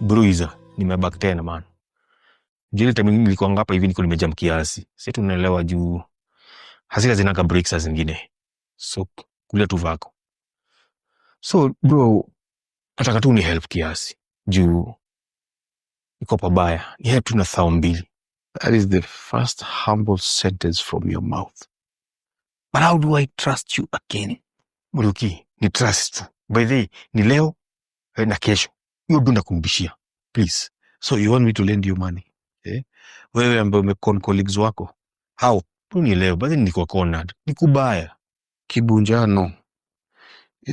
Bruiser, nimebaki tena man. Jile time nilikuwa hapa hivi niko nimejam kiasi. Sisi tunaelewa juu hasira zinaka breaks zingine. So kulia tu vako. So bro, nataka tu ni help kiasi. Juu niko pabaya. Ni help tu na 2,000. That is the first humble sentence from your mouth. But how do I trust you again? Muriuki, ni trust. By the way, ni leo na kesho. Hiyo ndo nakumbishia. Please. So you want me to lend you money? Eh? Wewe ambaye umekon colleagues wako. How? Ni leo, basi niko cornered. Ni kubaya. Kibunjano.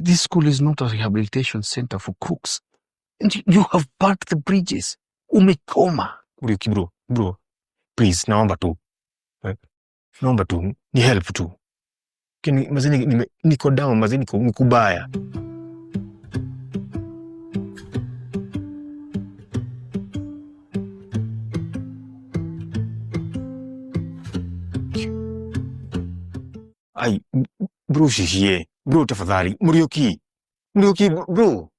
This school is not a rehabilitation center for crooks. And you have burnt the bridges. Umekoma. Muriuki bro. Please, naomba tu. Naomba tu, ni help tu. Kini mazini niko down, mazini niko kubaya. Ai, bro shishie. Bro tafadhali. Muriuki bro.